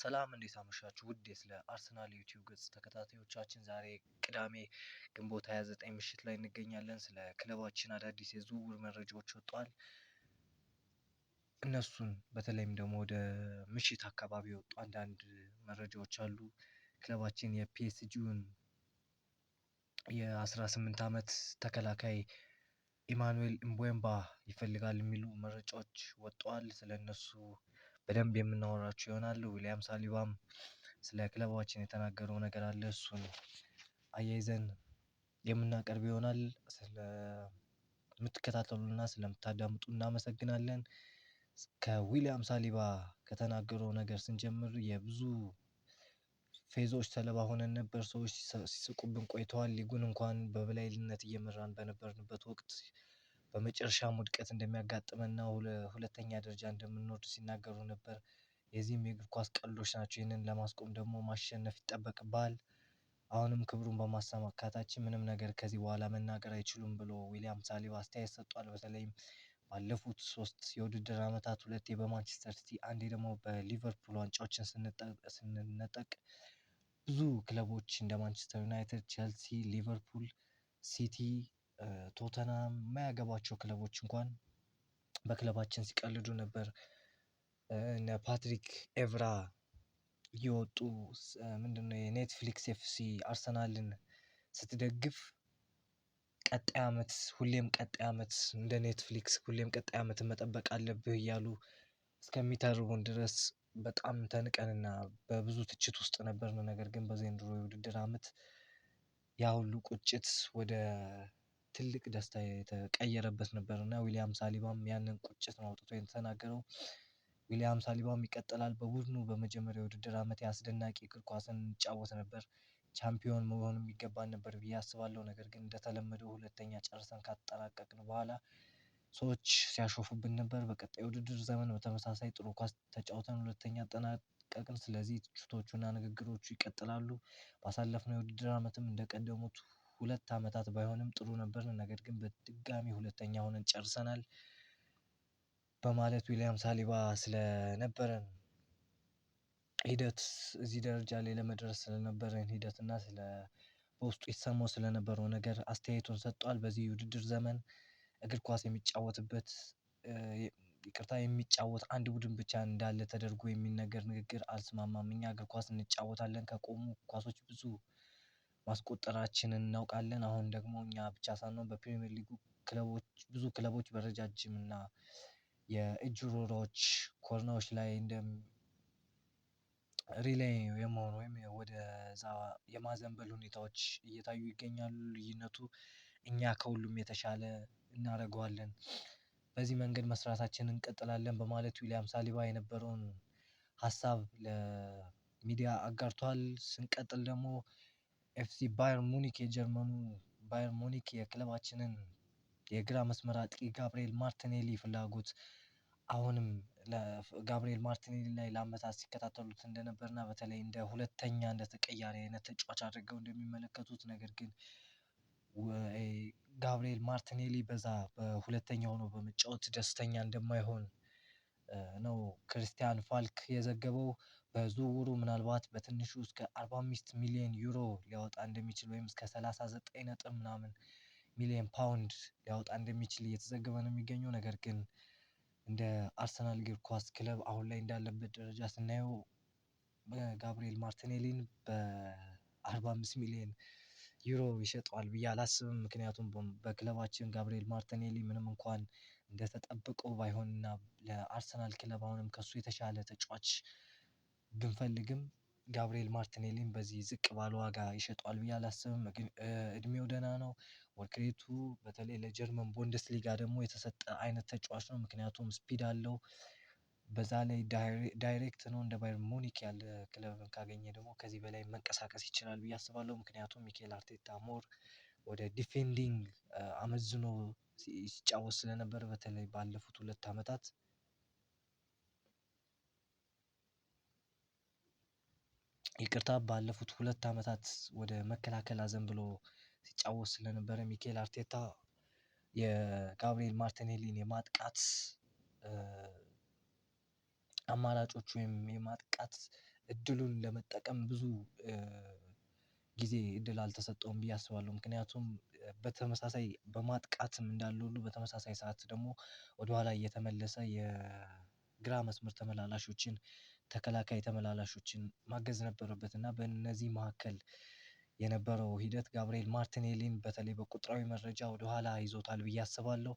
ሰላም እንዴት አመሻችሁ ውድ ስለ አርሰናል ዩቲዩብ ገጽ ተከታታዮቻችን ዛሬ ቅዳሜ ግንቦት 29 ምሽት ላይ እንገኛለን። ስለ ክለባችን አዳዲስ የዝውውር መረጃዎች ወጥተዋል። እነሱን በተለይም ደግሞ ወደ ምሽት አካባቢ የወጡ አንዳንድ መረጃዎች አሉ። ክለባችን የፒኤስጂውን የ18 ዓመት ተከላካይ ኢማኑኤል እምቦምባ ይፈልጋል የሚሉ መረጃዎች ወጥተዋል። ስለነሱ በደንብ የምናወራቸው ይሆናል። ዊሊያም ሳሊባም ስለ ክለባችን የተናገረው ነገር አለ። እሱን አያይዘን የምናቀርብ ይሆናል። ስለምትከታተሉና ስለምታዳምጡ እናመሰግናለን። ከዊሊያም ሳሊባ ከተናገረው ነገር ስንጀምር የብዙ ፌዞች ሰለባ ሆነን ነበር። ሰዎች ሲስቁብን ቆይተዋል። ሊጉን እንኳን በበላይነት እየመራን በነበርንበት ወቅት በመጨረሻም ውድቀት እንደሚያጋጥመንና ሁለተኛ ደረጃ እንደምንወርድ ሲናገሩ ነበር። የዚህም የእግር ኳስ ቀልዶች ናቸው። ይህንን ለማስቆም ደግሞ ማሸነፍ ይጠበቅብሃል። አሁንም ክብሩን በማሳካታችን ምንም ነገር ከዚህ በኋላ መናገር አይችሉም ብሎ ዊሊያም ሳሊባ አስተያየት ሰጥቷል። በተለይም ባለፉት 3 የውድድር ዓመታት 2 በማንቸስተር ሲቲ አንዴ ደግሞ በሊቨርፑል ዋንጫዎችን ስንነጠቅ ብዙ ክለቦች እንደ ማንቸስተር ዩናይትድ፣ ቼልሲ፣ ሊቨርፑል፣ ሲቲ፣ ቶተናም የማያገባቸው ክለቦች እንኳን በክለባችን ሲቀልዱ ነበር። እነ ፓትሪክ ኤቭራ እየወጡ ምንድነው የኔትፍሊክስ ኤፍሲ አርሰናልን ስትደግፍ ቀጣይ ዓመት ሁሌም ቀጣይ ዓመት እንደ ኔትፍሊክስ ሁሌም ቀጣይ ዓመት መጠበቅ አለብህ እያሉ እስከሚተርቡን ድረስ በጣም ተንቀንና በብዙ ትችት ውስጥ ነበርን። ነገር ግን በዘንድሮ የውድድር ዓመት ያ ሁሉ ቁጭት ወደ ትልቅ ደስታ የተቀየረበት ነበር እና ዊሊያም ሳሊባም ያንን ቁጭት ነው አውጥቶ የተናገረው። ዊሊያም ሳሊባም ይቀጥላል። በቡድኑ በመጀመሪያው የውድድር ዓመት አስደናቂ እግር ኳስን እንጫወት ነበር። ቻምፒዮን መሆን የሚገባን ነበር ብዬ አስባለሁ። ነገር ግን እንደተለመደው ሁለተኛ ጨርሰን ካጠናቀቅን በኋላ ሰዎች ሲያሾፉብን ነበር። በቀጣይ ውድድር ዘመን በተመሳሳይ ጥሩ ኳስ ተጫውተን ሁለተኛ አጠናቀቅን። ስለዚህ ትችቶቹና ንግግሮቹ ይቀጥላሉ። ባሳለፍነው የውድድር ዓመትም እንደቀደሙት 2 ዓመታት ባይሆንም ጥሩ ነበር። ነገር ግን በድጋሚ ሁለተኛ ሆነን ጨርሰናል በማለት ዊሊያም ሳሊባ ስለነበረን ሂደት እዚህ ደረጃ ላይ ለመድረስ ስለነበረን ሂደት እና በውስጡ ይሰማው ስለነበረው ነገር አስተያየቱን ሰጥቷል። በዚህ የውድድር ዘመን እግር ኳስ የሚጫወት አንድ ቡድን ብቻ እንዳለ ተደርጎ የሚነገር ንግግር አልስማማም። እኛ እግር ኳስ እንጫወታለን። ከቆሙ ኳሶች ብዙ ማስቆጠራችንን እናውቃለን። አሁን ደግሞ እኛ ብቻ ሳንሆን በፕሪሚየር ሊጉ ብዙ ክለቦች በረጃጅም እና የእጅ ሩራዎች ኮርናዎች ላይ እንደ ሪሌይ የመሆን ወይም ወደዛ የማዘንበል ሁኔታዎች እየታዩ ይገኛሉ። ልዩነቱ እኛ ከሁሉም የተሻለ እናደርገዋለን። በዚህ መንገድ መስራታችንን እንቀጥላለን በማለት ዊሊያም ሳሊባ የነበረውን ሀሳብ ለሚዲያ አጋርቷል። ስንቀጥል ደግሞ ኤፍሲ ባየር ሙኒክ የጀርመኑ ባየር ሙኒክ የክለባችንን የግራ መስመር አጥቂ ጋብርኤል ማርቲኔሊ ፍላጎት አሁንም ለጋብርኤል ማርቲኔሊ ላይ ለአመታት ሲከታተሉት እንደነበርና በተለይ እንደ ሁለተኛ እንደ ተቀያሪ አይነት ተጫዋች አድርገው እንደሚመለከቱት ነገር ግን ጋብርኤል ማርቲኔሊ በዛ በሁለተኛ ሆኖ በመጫወት ደስተኛ እንደማይሆን ነው ክሪስቲያን ፋልክ የዘገበው። በዝውውሩ ምናልባት በትንሹ እስከ 45 ሚሊዮን ዩሮ ሊያወጣ እንደሚችል ወይም እስከ 39 ነጥብ ምናምን ሚሊዮን ፓውንድ ሊያወጣ እንደሚችል እየተዘገበ ነው የሚገኘው። ነገር ግን እንደ አርሰናል እግር ኳስ ክለብ አሁን ላይ እንዳለበት ደረጃ ስናየው ጋብርኤል ማርቲኔሊን በ45 ሚሊዮን ዩሮ ይሸጠዋል ብዬ አላስብም። ምክንያቱም በክለባችን ጋብርኤል ማርቲኔሊ ምንም እንኳን እንደተጠበቀው ባይሆንና ለአርሰናል ክለብ አሁንም ከሱ የተሻለ ተጫዋች ብንፈልግም ጋብርኤል ማርቲኔሊን በዚህ ዝቅ ባለ ዋጋ ይሸጠዋል ብዬ አላስብም። እድሜው ደህና ነው። ወርክሬቱ በተለይ ለጀርመን ቡንደስ ሊጋ ደግሞ የተሰጠ አይነት ተጫዋች ነው። ምክንያቱም ስፒድ አለው። በዛ ላይ ዳይሬክት ነው። እንደ ባየር ሙኒክ ያለ ክለብን ካገኘ ደግሞ ከዚህ በላይ መንቀሳቀስ ይችላል ብዬ አስባለሁ። ምክንያቱም ሚኬል አርቴታ ሞር ወደ ዲፌንዲንግ አመዝኖ ሲጫወት ስለነበር በተለይ ባለፉት 2 ዓመታት ባለፉት 2 ዓመታት ወደ መከላከል አዘንብሎ ሲጫወት ስለነበረ ሚኬል አርቴታ የጋብርኤል ማርቲኔሊን የማጥቃት አማራጮች ወይም የማጥቃት እድሉን ለመጠቀም ብዙ ጊዜ እድል አልተሰጠውም ብዬ አስባለሁ። ምክንያቱም በተመሳሳይ በማጥቃትም እንዳለ ሁሉ በተመሳሳይ ሰዓት ደግሞ ወደኋላ እየተመለሰ የግራ መስመር ተመላላሾችን ተከላካይ ተመላላሾችን ማገዝ ነበረበት እና በእነዚህ መካከል የነበረው ሂደት ጋብርኤል ማርቲኔሊን በተለይ በቁጥራዊ መረጃ ወደኋላ ይዞታል ብዬ አስባለሁ።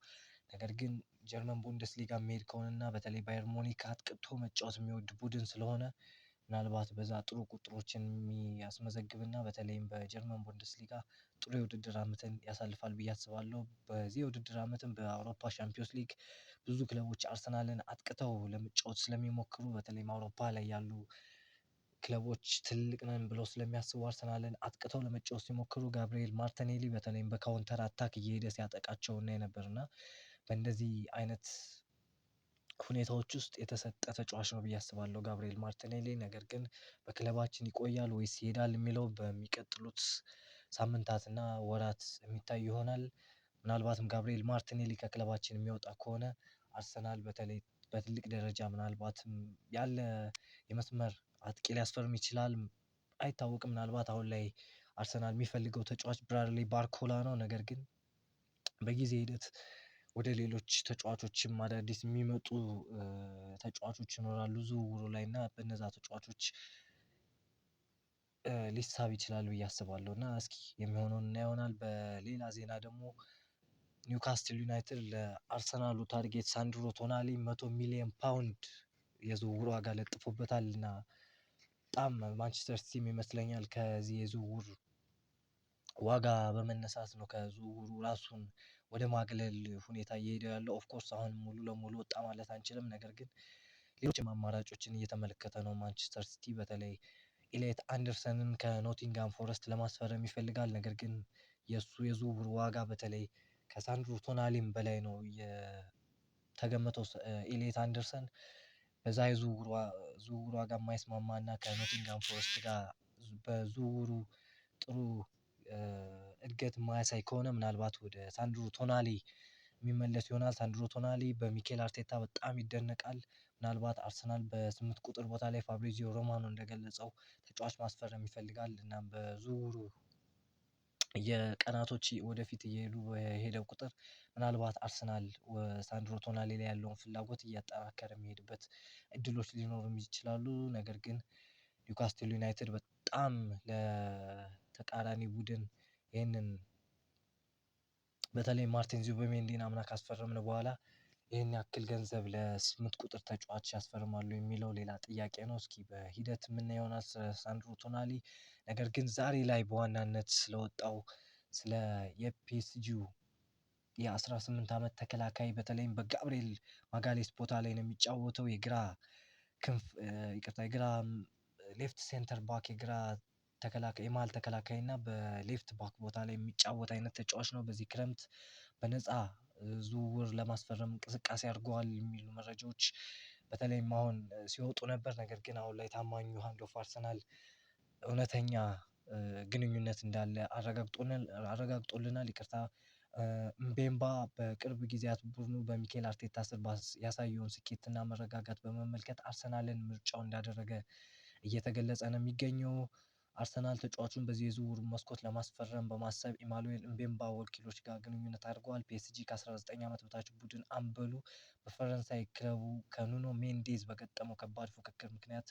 ነገር ግን ጀርመን ቡንደስሊጋ የሚሄድ ከሆነና በተለይ ባየር ሙኒክ አጥቅቶ መጫወት የሚወድ ቡድን ስለሆነ ምናልባት በዛ ጥሩ ቁጥሮችን የሚያስመዘግብና በተለይም በጀርመን ቡንደስሊጋ ጥሩ የውድድር አመትን ያሳልፋል ብዬ አስባለሁ። በዚህ የውድድር አመትም በአውሮፓ ሻምፒዮንስ ሊግ ብዙ ክለቦች አርሰናልን አጥቅተው ለመጫወት ስለሚሞክሩ በተለይም አውሮፓ ላይ ያሉ ክለቦች ትልቅ ነን ብለው ስለሚያስቡ አርሰናልን አጥቅተው ለመጫወት ሲሞክሩ ጋብርኤል ማርቲኔሊ በተለይም በካውንተር አታክ እየሄደ ሲያጠቃቸው እናይ ነበር እና በእንደዚህ አይነት ሁኔታዎች ውስጥ የተሰጠ ተጫዋች ነው ብዬ አስባለሁ ጋብርኤል ማርቲኔሊ። ነገር ግን በክለባችን ይቆያል ወይስ ይሄዳል የሚለው በሚቀጥሉት ሳምንታት እና ወራት የሚታይ ይሆናል። ምናልባትም ጋብርኤል ማርቲኔሊ ከክለባችን የሚወጣ ከሆነ አርሰናል በተለይ በትልቅ ደረጃ ምናልባትም ያለ የመስመር አጥቂ ሊያስፈርም ይችላል። አይታወቅም። ምናልባት አሁን ላይ አርሰናል የሚፈልገው ተጫዋች ብራድሊ ባርኮላ ነው። ነገር ግን በጊዜ ሂደት ወደ ሌሎች ተጫዋቾችም አዳዲስ የሚመጡ ተጫዋቾች ይኖራሉ ዝውውሩ ላይ እና በእነዛ ተጫዋቾች ሊሳብ ይችላል ብዬ አስባለሁ እና እስኪ የሚሆነውን እናየው ይሆናል። በሌላ ዜና ደግሞ ኒውካስትል ዩናይትድ ለአርሰናሉ ታርጌት ሳንድሮ ቶናሊ 100 ሚሊዮን ፓውንድ የዝውውር ዋጋ ለጥፎበታል እና በጣም ማንቸስተር ሲቲም ይመስለኛል ከዚህ የዝውውር ዋጋ በመነሳት ነው ከዝውውሩ ራሱን ወደ ማግለል ሁኔታ እየሄደ ያለው። ኦፍኮርስ አሁን ሙሉ ለሙሉ ወጣ ማለት አንችልም። ነገር ግን ሌሎችም አማራጮችን እየተመለከተ ነው ማንቸስተር ሲቲ በተለይ ኢሌት አንደርሰንን ከኖቲንጋም ፎረስት ለማስፈረም ይፈልጋል። ነገር ግን የእሱ የዝውውር ዋጋ በተለይ ከሳንድሮ ቶናሊም በላይ ነው የተገመተው። ኢሌት አንደርሰን በዛ የዝውውር ዋጋ የማይስማማ እና ከኖቲንጋም ፎረስት ጋር በዝውውሩ ጥሩ እድገት የማያሳይ ከሆነ ምናልባት ወደ ሳንድሮ ቶናሊ የሚመለስ ይሆናል። ሳንድሮ ቶናሊ በሚኬል አርቴታ በጣም ይደነቃል። ምናልባት አርሰናል በ8 ቁጥር ቦታ ላይ ፋብሪዚዮ ሮማኖ እንደገለጸው ተጫዋች ማስፈረም ይፈልጋል። እናም በዝውውሩ የቀናቶች ወደፊት እየሄዱ በሄደ ቁጥር ምናልባት አርሰናል ሳንድሮ ቶናሊ ላይ ያለውን ፍላጎት እያጠናከረ የሚሄድበት እድሎች ሊኖሩም ይችላሉ። ነገር ግን ኒውካስትል ዩናይትድ በጣም ለተቃራኒ ቡድን ይህንን በተለይ ማርቲን ዙቢሜንዲን አምና ካስፈረምን በኋላ ይህን ያክል ገንዘብ ለ8 ቁጥር ተጫዋች ያስፈርማሉ የሚለው ሌላ ጥያቄ ነው። እስኪ በሂደት የምናየው ይሆናል ስለ ሳንድሮ ቶናሊ። ነገር ግን ዛሬ ላይ በዋናነት ስለወጣው ስለ የፒኤስጂው የ18 አመት ተከላካይ በተለይም በጋብርኤል ማጋሌስ ቦታ ላይ ነው የሚጫወተው የግራ ክንፍ ይቅርታ የግራ ሌፍት ሴንተር ባክ የግራ ተከላካይ የመሃል ተከላካይ እና በሌፍት ባክ ቦታ ላይ የሚጫወት አይነት ተጫዋች ነው። በዚህ ክረምት በነፃ ዝውውር ለማስፈረም እንቅስቃሴ አድርገዋል የሚሉ መረጃዎች በተለይም አሁን ሲወጡ ነበር። ነገር ግን አሁን ላይ ታማኙ ሃንድ ኦፍ አርሰናል እውነተኛ ግንኙነት እንዳለ አረጋግጦልናል። ይቅርታ ምቤምባ በቅርብ ጊዜያት ቡድኑ በሚኬል አርቴታ ስር ያሳየውን ስኬትና መረጋጋት በመመልከት አርሰናልን ምርጫው እንዳደረገ እየተገለጸ ነው የሚገኘው። አርሰናል ተጫዋቹን በዚህ የዝውውር መስኮት ለማስፈረም በማሰብ ኢማኑኤል ምቤምባ ወኪሎች ጋር ግንኙነት አድርገዋል። ፒኤስጂ ከ19 አመት በታች ቡድን አምበሉ በፈረንሳይ ክለቡ ከኑኖ ሜንዴዝ በገጠመው ከባድ ፉክክር ምክንያት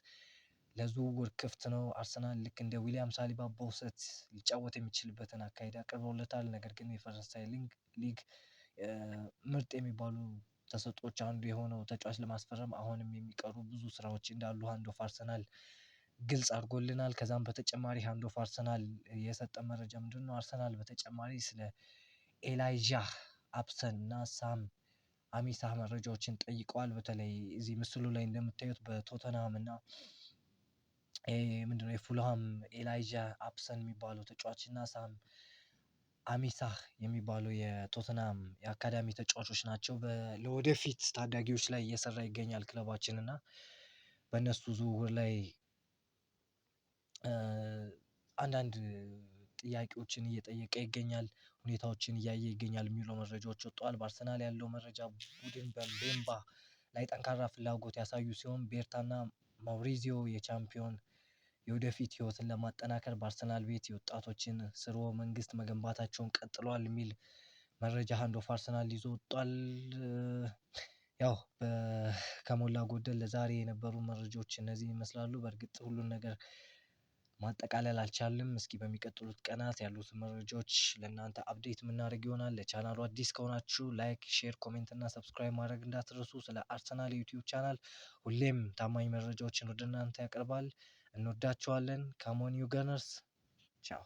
ለዝውውር ክፍት ነው። አርሰናል ልክ እንደ ዊሊያም ሳሊባ በውሰት ሊጫወት የሚችልበትን አካሄድ አቅርበውለታል። ነገር ግን የፈረንሳይ ሊግ ምርጥ የሚባሉ ተሰጥኦዎች አንዱ የሆነው ተጫዋች ለማስፈረም አሁንም የሚቀሩ ብዙ ስራዎች እንዳሉ ሃንድ ኦፍ አርሰናል ግልጽ አድርጎልናል። ከዛም በተጨማሪ ሃንድ ኦፍ አርሰናል የሰጠን መረጃ ምንድነው? አርሰናል በተጨማሪ ስለ ኤላይዣህ አፕሰን እና ሳም አሚሳህ መረጃዎችን ጠይቀዋል። በተለይ እዚህ ምስሉ ላይ እንደምታዩት በቶተንሃም እና ምንድነው የፉልሃም ኤላይዣ አፕሰን የሚባለው ተጫዋች እና ሳም አሚሳህ የሚባለው የቶተንሃም የአካዳሚ ተጫዋቾች ናቸው። ለወደፊት ታዳጊዎች ላይ እየሰራ ይገኛል ክለባችን እና በእነሱ ዝውውር ላይ አንዳንድ ጥያቄዎችን እየጠየቀ ይገኛል። ሁኔታዎችን እያየ ይገኛል የሚሉ መረጃዎች ወጥተዋል። በአርሰናል ያለው መረጃ ቡድን በምቤምባ ላይ ጠንካራ ፍላጎት ያሳዩ ሲሆን ቤርታና ማውሪዚዮ የቻምፒዮን የወደፊት ህይወትን ለማጠናከር በአርሰናል ቤት የወጣቶችን ስርወ መንግስት መገንባታቸውን ቀጥለዋል የሚል መረጃ ሃንድ ኦፍ አርሰናል ይዞ ወጥቷል። ያው ከሞላ ጎደል ለዛሬ የነበሩ መረጃዎች እነዚህ ይመስላሉ። በእርግጥ ሁሉን ነገር ማጠቃለል አልቻልንም። እስኪ በሚቀጥሉት ቀናት ያሉትን መረጃዎች ለእናንተ አፕዴት የምናደርግ ይሆናል። ለቻናሉ አዲስ ከሆናችሁ ላይክ፣ ሼር፣ ኮሜንት እና ሰብስክራይብ ማድረግ እንዳትረሱ። ስለ አርሰናል የዩቲዩብ ቻናል ሁሌም ታማኝ መረጃዎችን ወደ እናንተ ያቀርባል። እንወዳችኋለን። ካሞን ዩ ገነርስ ቻው።